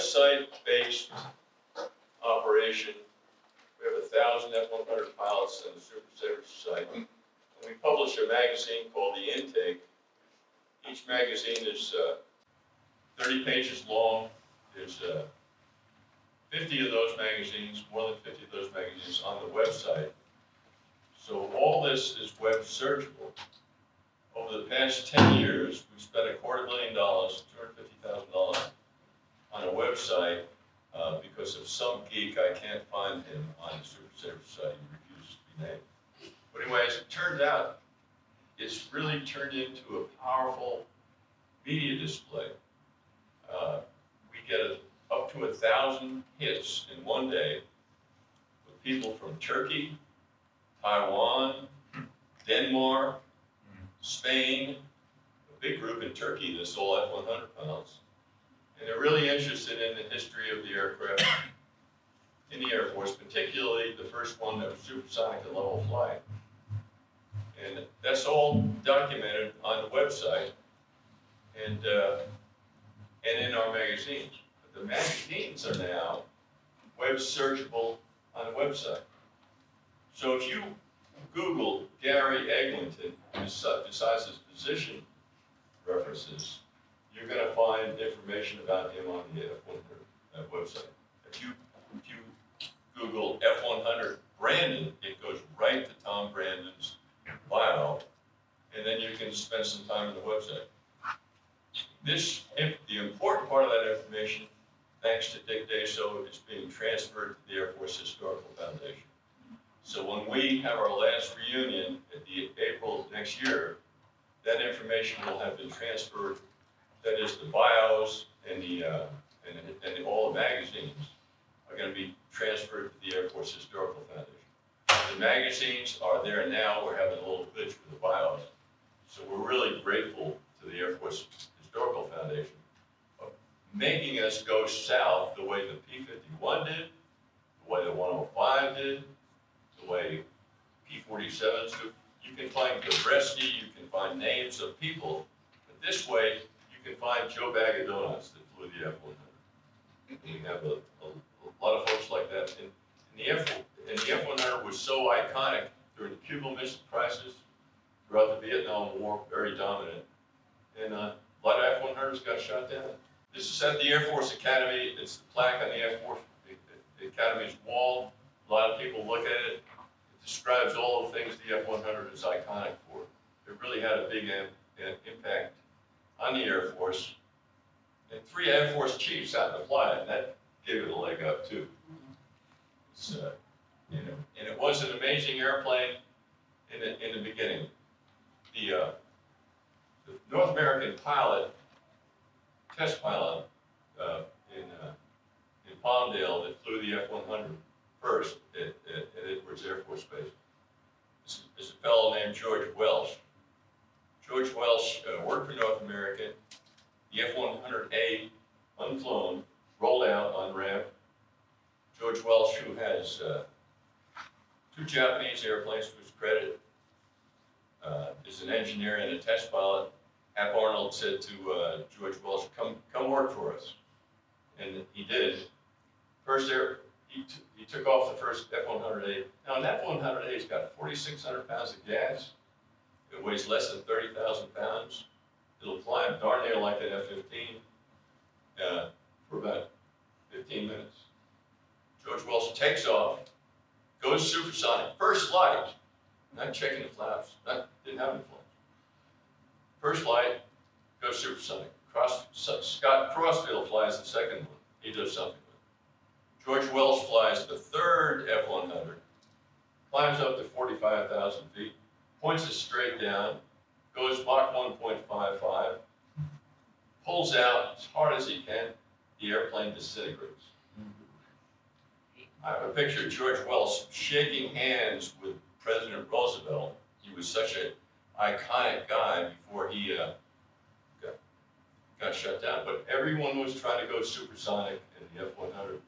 website-based operation. We have 1,000 F-100 pilots in the Super Sabre Society. And we publish a magazine called The Intake. Each magazine is 30 pages long. There's 50 of those magazines, more than 50 of those magazines on the website. So all this is web searchable. Over the past 10 years, we've spent $250 million, $250,000 on a website because of some geek, I can't find him on the Super Sabre Society, he refuses to be named. But anyway, as it turns out, it's really turned into a powerful media display. We get up to 1,000 hits in one day with people from Turkey, Taiwan, Denmark, Spain, a big group in Turkey that's all F-100 pilots. And they're really interested in the history of the aircraft in the Air Force, particularly the first one that was supersonic and level flight. And that's all documented on the website and in our magazines. But the magazines are now web searchable on the website. So if you Google Gary Eglinton, besides his position references, you're going to find information about him on the F-100 website. If you Google F-100 Brandon, it goes right to Tom Brandon's bio, and then you can spend some time on the website. The important part of that information, thanks to Dick Daso, is being transferred to the Air Force Historical Foundation. So when we have our last reunion at the April of next year, that information will have been transferred. That is, the bios and all the magazines are going to be transferred to the Air Force Historical Foundation. The magazines are there now. We're having a little glitch with the bios. So we're really grateful to the Air Force Historical Foundation for making us go south the way the P-51 did, the way the 105 did, the way P-47s do. You can find Gabreski, you can find names of people, but this way you can find Joe Bag of Donuts that flew the F-100. And we have a lot of folks like that. And the F-100 was so iconic during the Cuban Missile Crisis, throughout the Vietnam War, very dominant. And a lot of F-100s got shot down. This is at the Air Force Academy. It's the plaque on the Air Force the Academy's wall. A lot of people look at it. It describes all the things the F-100 is iconic for. It really had a big impact on the Air Force. And 3 Air Force chiefs happened to fly it, and that gave it a leg up too. It's, and it was an amazing airplane in the beginning. The North American pilot, test pilot in Palmdale that flew the F-100 first at Edwards Air Force Base is a fellow named George Welsh. George Welsh worked for North American. The F-100A, unflown, rolled out on ramp. George Welsh, who has 2 Japanese airplanes to his credit, is an engineer and a test pilot. Hap Arnold said to George Welsh, come work for us. And he did. First he took off the first F-100A. Now an F-100A's got 4,600 pounds of gas. It weighs less than 30,000 pounds. It'll climb darn near like an F-15 for about 15 minutes. George Welsh takes off, goes supersonic, first flight, not checking the flaps, didn't have any flaps. First flight, goes supersonic. Scott Crossfield flies the second one. He does something with it. George Welsh flies the 3rd F-100, climbs up to 45,000 feet, points it straight down, goes Mach 1.55, pulls out as hard as he can, the airplane disintegrates. I have a picture of George Welsh shaking hands with President Roosevelt. He was such an iconic guy before he got shut down. But everyone was trying to go supersonic, and the F-100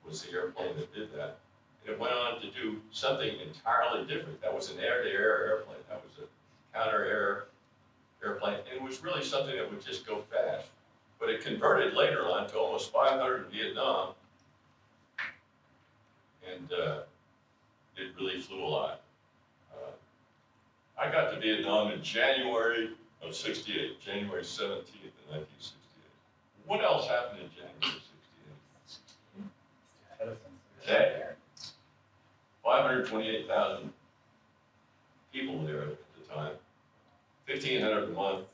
was the airplane that did that. And it went on to do something entirely different. That was an air-to-air airplane. That was a counter-air airplane. And it was really something that would just go fast. but it converted later on to almost 500 in Vietnam, and it really flew a lot. I got to Vietnam in January of '68, January 17th in 1968. What else happened in January of '68? Okay. 528,000 people there at the time. 1,500 a month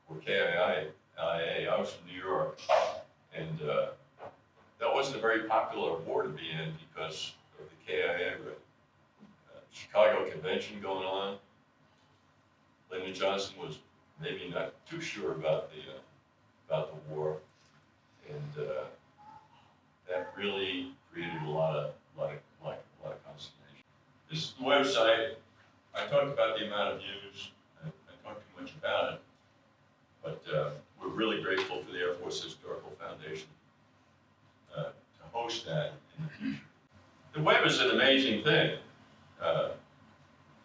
were KIA. I was from New York, and that wasn't a very popular war to be in because of the KIA. Chicago Convention going on. Lyndon Johnson was maybe not too sure about the war, and that really created a lot of consternation. This is the website. I talked about the amount of views. I talked too much about it, but we're really grateful for the Air Force Historical Foundation to host that in the future. The web is an amazing thing.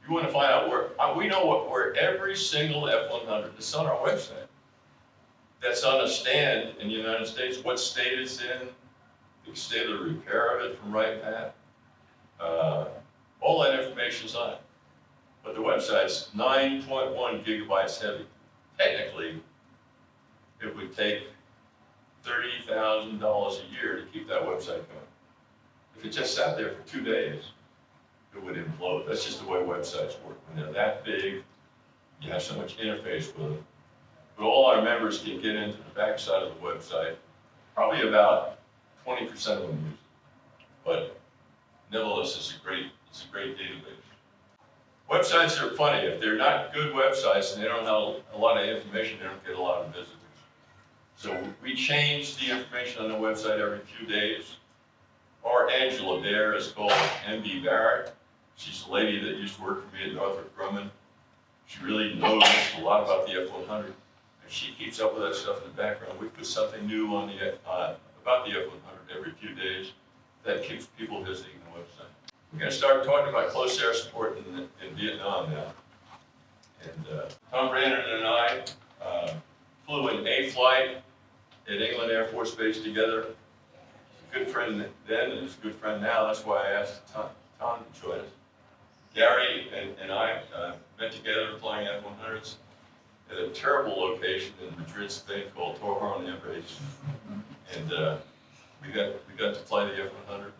You want to find out where, we know where every single F-100 is on our website. That's on a stand in the United States, what state it's in, the state of the repair of it from Right Pat. All that information's on it. But the website's 9.1 gigabytes heavy. Technically, it would take $30,000 a year to keep that website going. If it just sat there for 2 days, it would implode. That's just the way websites work. When they're that big, you have so much interface with them. But all our members can get into the backside of the website. Probably about 20% of them use it. But nevertheless, it's a great database. Websites are funny. If they're not good websites and they don't have a lot of information, they don't get a lot of visitors. So we change the information on the website every few days. Our Angela there is called MB Barrett. She's a lady that used to work for me at Northrop Grumman. She really knows a lot about the F-100, and she keeps up with that stuff in the background. We put something new on the about the F-100 every few days. That keeps people visiting the website. We're going to start talking about close air support in Vietnam now. And Tom Brandon and I flew in a flight at England Air Force Base together. He's a good friend then, and he's a good friend now. That's why I asked Tom to join us. Gary and I met together flying F-100s at a terrible location in Madrid, Spain called Torre on the Embrace. And we got to fly the F-100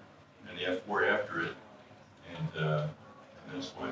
and the F-4 after it. And that's why